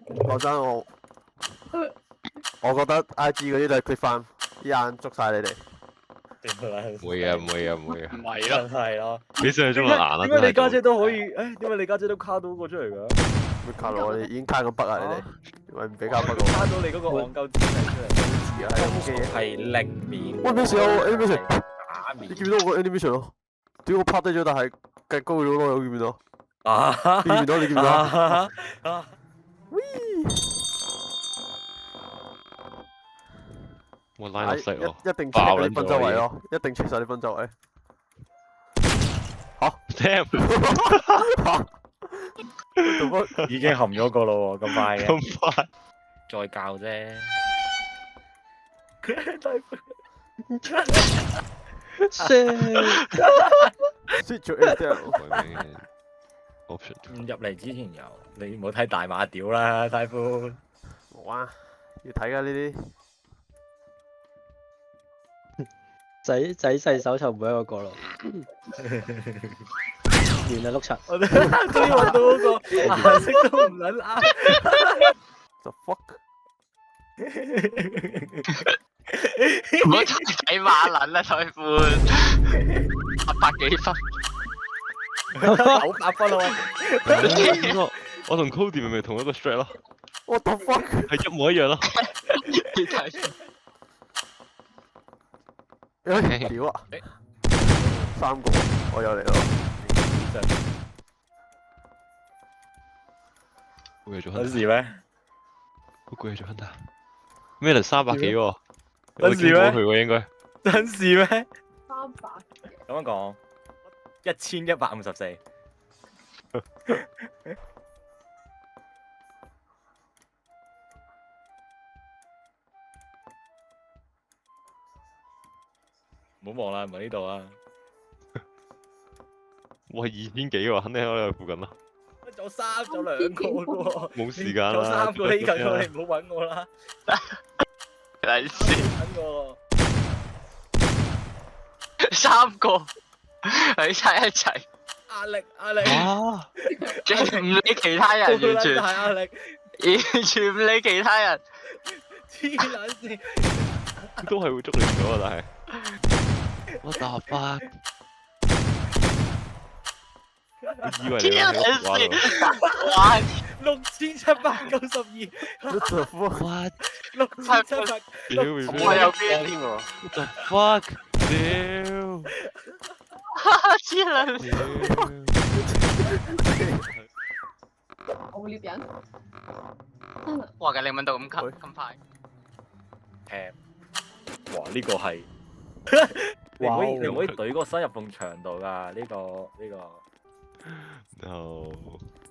講真我覺得 IG 嗰啲都係 click 翻，一眼捉晒你哋。唔會啊唔會啊唔會啊，唔係咯，真係咯。幾想中文眼啦！點解你家姐都可以？誒，點解你家姐都卡到個出嚟㗎？咩卡到我哋已經卡緊筆啊！你哋點解唔俾卡筆我？卡到你嗰個戇鳩字出嚟。字啊，係機嘢。係零面。喂，咩事啊？animation，假面。你見唔到我個 animation 咯？屌我拍低咗，但係計高咗咯，見唔見到？啊！見唔見到？你見唔見到？啊！我拉落色咯，一定 check 嗰啲分周圍咯，一定 check 晒啲分周圍。嚇 damn，已經含咗個咯喎，咁快嘅。咁快，再教啫。switch 咗 Excel。option 入嚟之前有，你唔好睇大馬屌啦，大夫。冇啊，要睇㗎呢啲。仔細手就每一個角落。完啦碌柒。我哋終於揾到嗰個顏色都唔撚啱。The fuck？唔好睇馬撚啦，裁判800幾分， 900分咯喂。我同 Cody 明明同一個 strat 咯， What the fuck？係一模一樣咯。你睇誒屌啊！3個，我又嚟咯。攰咗有事咩？好攰咗 Hunter。咩嚟300幾喎？有事咩我見過佢喎應該。真事咩？ 300。咁樣講，1154。唔好望啦，唔係呢度啊！哇2000幾喎，肯定喺我附近啦。仲有2個嘅喎。冇時間啦。仲有3個呢嚿嘢，你唔好揾我啦。睇先揾我。 3個喺晒一齊，壓力壓力。啊！即係唔理其他人，完全大壓力。完全唔理其他人。黐撚線。都係會捉你咗啊！但係。What the fuck？以為你係哇6792。 What the fuck？ 6700。我有邊添喎 What the fuck？屌！黐撚線。我會獵人。哇！嘅你揾到咁快？哇！呢個係。你唔可以懟嗰個身入埲牆度㗎，呢個。No。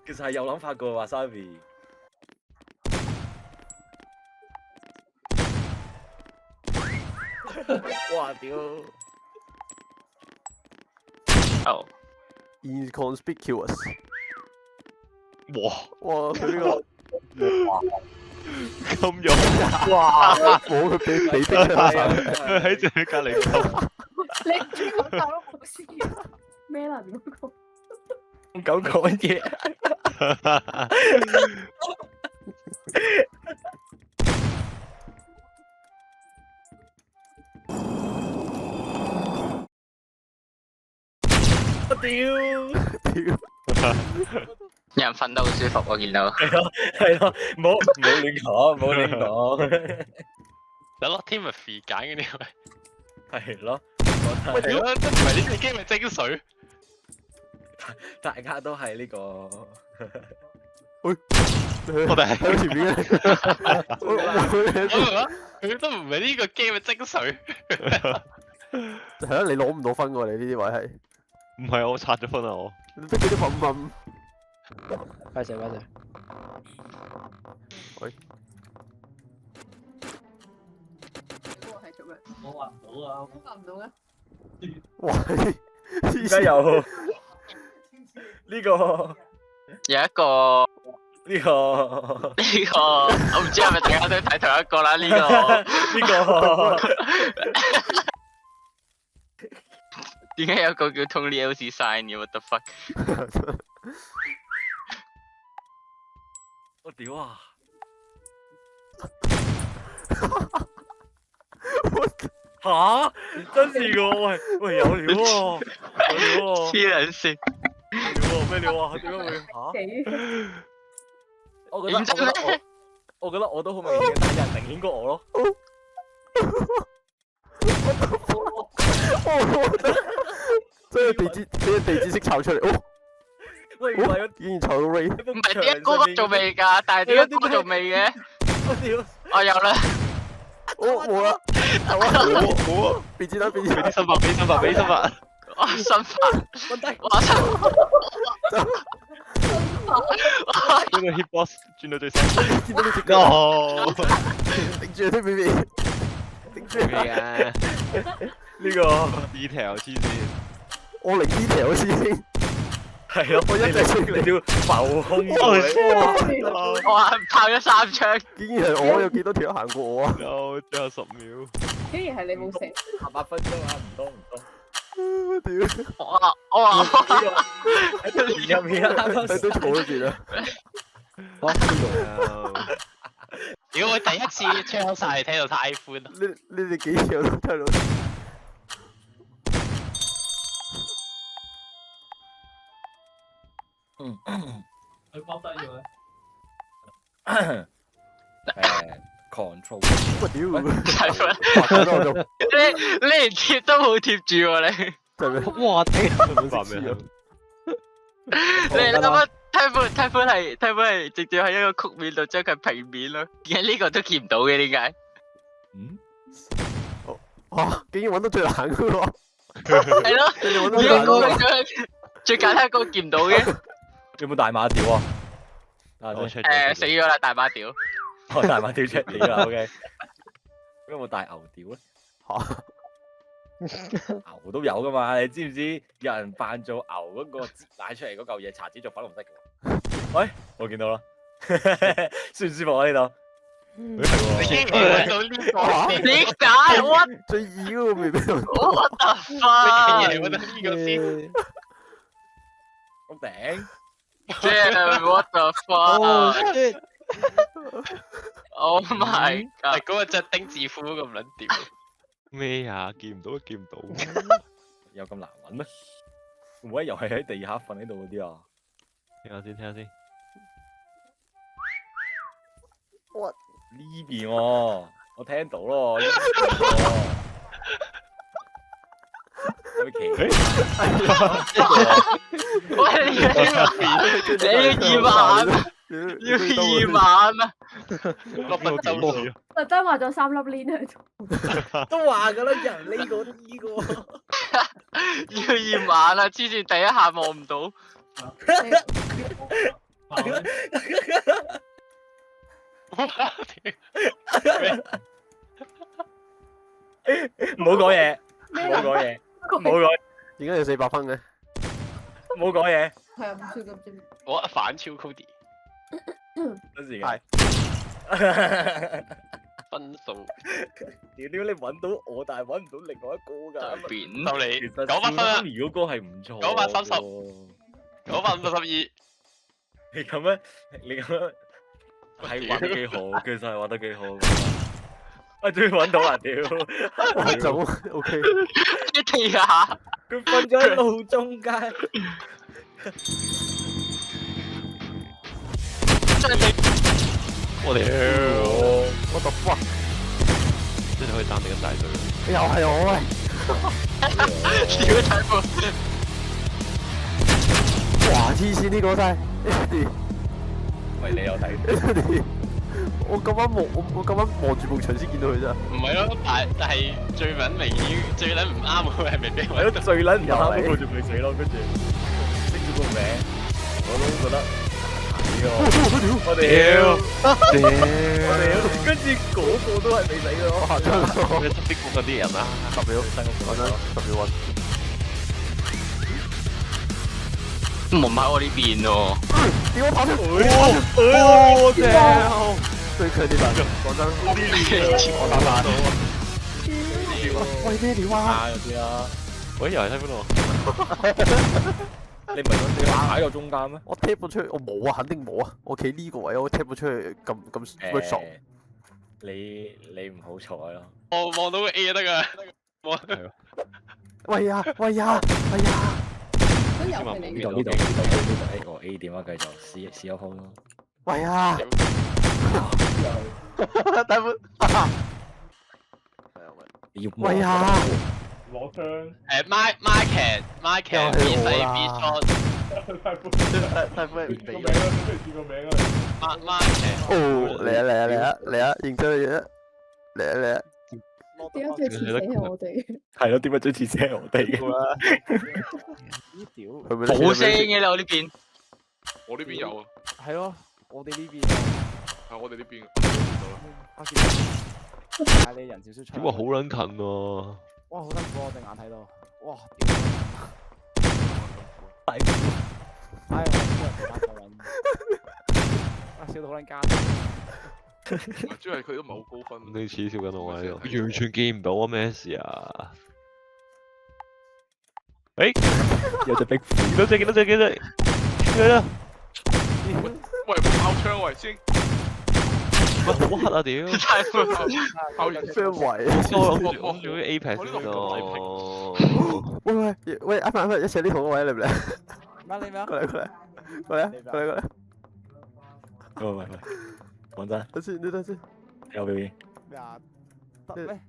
其實係有諗法㗎喎 ，Wasabi。哇！屌。哦。Inconspicuous。哇！哇！佢呢個。咁用。哇！冇佢俾逼佢喺正佢隔離咁。你呢個大佬冇事咩啦？點講？咁講嘢。我屌！有人瞓得好舒服，我見到。係咯，唔好亂講，唔好亂講。有 lot Timothy 揀嘅呢位。係咯。喂，屌，都唔係呢隻 game 嘅精髓。大家都係呢個。喂，我哋喺前面嘅。我明啦，佢都唔係呢個 game 嘅精髓。係啊，你攞唔到分喎，你呢啲位係。唔係我刷咗分啊我。你逼佢啲笨笨。快謝。喂。嗰個係做咩？我畫唔到啊！畫唔到嘅。哇！而家有呢個有一個呢個我唔知係咪大家都睇同一個啦？呢個點解有個叫 Tony L C sign 嘅？What the fuck？我屌啊！吓，真係噶，喂有料喎，有料喎，黐撚線，有料喎，咩料啊？點解會吓？我覺得我都好明顯嘅，但係有人明顯過我咯。真係地址俾人地址識炒出嚟，哦，喂，唔係啊，竟然炒到 Ray，唔係點解嗰個仲未㗎？但係點解嗰個仲未嘅？我屌！我有啦，哦冇啦，好啊，俾錢啦，俾俾錢，啲心法，俾心法，俾心法。我心法，我低，我心呢個 hit box 轉到最新。見到你隻腳，哦，頂住啲 BB，頂住，咩啊？呢個 detail 黐線。我零 detail 先，係咯，我一隻先你要浮空過你。我炮咗3槍，竟然係我有幾多條行過我啊？有最後10秒。竟然係你冇成， 8分鐘啊，唔多。屌，我話喺度連入面啊，啱啱睇都坐咗住啦，屌我第一次槍晒聽到太歡啦，你哋幾條都睇到。佢幫得要咧。control 我屌，太歡，白咗多鐘，你連貼都冇貼住喎你。真係咩？哇頂！發咩？你諗下，type 係直接喺一個曲面度將佢平面咯，而家呢個都見唔到嘅，點解？哇！竟然揾到最難嘅喎，係咯，你哋揾到而最難家嗰個嘅喎，最簡單嗰個見唔到嘅，有冇大馬屌啊？我 check 死咗啦，大把屌，我大馬屌出嚟啦，OK。有冇大牛屌咧？牛都有噶嘛？你知唔知有人扮做牛嗰個擠奶出嚟嗰嚿嘢，搽紙做粉紅色嘅？喂，我見到啦，舒唔舒服啊呢度？你竟然揾到呢個，點解？What 最易嗰個未俾到， the fuck？揾到呢個先。咁頂，即係 what the fuck？Oh my god！嗰個真丁字夫咁撚屌。咩啊？見唔到，見唔到。有咁難揾咩？會唔會又係喺地下瞓喺度嗰啲啊？聽下先，聽下先。呢邊喎，我聽到咯，呢邊喎。有冇喂，你要2萬，要2萬啊！落筆就路。特登畫咗3粒鏈喺度。都話噶啦，人呢個呢個。要2萬啊！之前第一下望唔到，唔好講嘢，唔好講嘢，唔好講，點解要400分嘅？唔好講嘢。係啊，唔算咁啫。我反超 Cody 等時間。分數屌你揾到我，但係揾唔到另外一個㗎。扁收你其實900分啊！如果個係唔錯930 952。你咁樣，你咁樣係畫得幾好，其實係畫得幾好。我終於揾到啦！屌，我走 OK，一地下，佢瞓咗喺路中間。我哋我the fuck，真係可以擔你咁大隊。又係我喂，屌睇過，哇黐線呢個真係，喂，你有睇？我咁啱望住埲牆先見到佢啫，唔係咯，但係最撚明顯、最撚唔啱嗰個係咪俾我？係咯，最撚唔啱嗰個就咪死咯，跟住識住個名，我都覺得呢個我哋跟住嗰個都係未死嘅咯，嚇親我你執啲附近啲人啊，10秒，講真10秒唔喺我呢邊喎，屌我跑出，正，最強啲人，講真，我打爛到啊！喂咩料啊？嗰啲啦，喂，又係睇邊度？你唔係想你擺個中間咩？我貼咗出去，我冇啊，肯定冇啊。我企呢個位，我貼咗出去咁 workshop。你唔好彩咯。我望到個 A 就得㗎。係咯，喂呀喂呀喂呀！都有先話冇佢哋邊呢度呢度 A 點啊？繼續試一鋪咯。喂呀！大夫，你要喂呀！攞槍， Market 又係 B 我啦細 B short 大夫係唔俾嘅。個名啊，你不如轉個名啊。Market 哦，嚟啊嚟啊嚟啊嚟啊！認真嚟啊！嚟啊嚟啊！點解最似死我哋？係咯，點解最似車我哋嘅？佢咪好聲嘅啦，我呢邊。我呢邊有啊，係咯，我哋呢邊係我哋呢邊。我見到嗌你人少少出嚟。點解好撚近喎？哇，好辛苦啊！我隻眼睇到，哇！唉，我幫人哋打手撚，啊笑到好撚奸。主要係佢都唔係好高分。你恥笑緊我喺度，完全見唔到啊！咩事啊？誒，有隻壁見到隻，見到隻，見到隻，見到啦！喂，冇爆槍喂，先乜好黑啊屌！太副爆完雙圍。我諗住啲 Apex 咯。喂喂喂，阿凡一齊呢同個位嚟唔嚟？乜你咩啊？過嚟過嚟過嚟啊過嚟過嚟！喂喂喂，講真，等先，你等先。有表演。咩啊？得咩？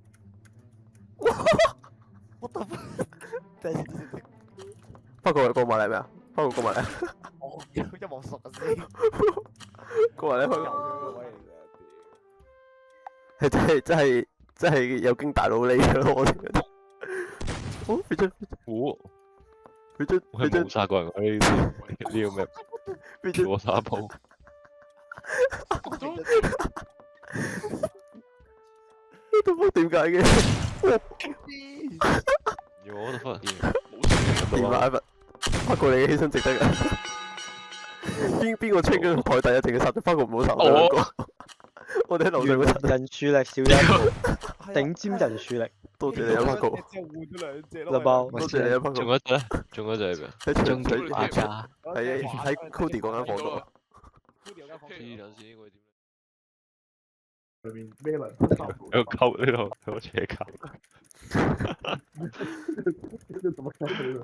我得。等陣先，不過過埋嚟咩啊？不過過埋嚟。我一望熟嘅先。過埋嚟，有咗個位嚟㗎。真係有經大佬嚟嘅咯，我哋覺得。哦，俾張俾張我係冇殺過人嘅呢個咩？俾張我殺一鋪。都唔知點解嘅？我都忽然點啊？不過你嘅犧牲值得嘅。邊個清咗台第一定嘅殺咗，不過唔好殺我兩個。我哋喺樓上嗰陣，人數力少一個，頂尖人數力。多謝你啊，不過。之後換咗兩隻咯。啦包，多謝你啊，不過。仲有一隻咧？仲有一隻係咩？喺中場意打架。喺 Cody 嗰間房度。黐撚線，我點？裏面咩人？有個溝呢度，有個斜溝。呢度怎麼溝佢？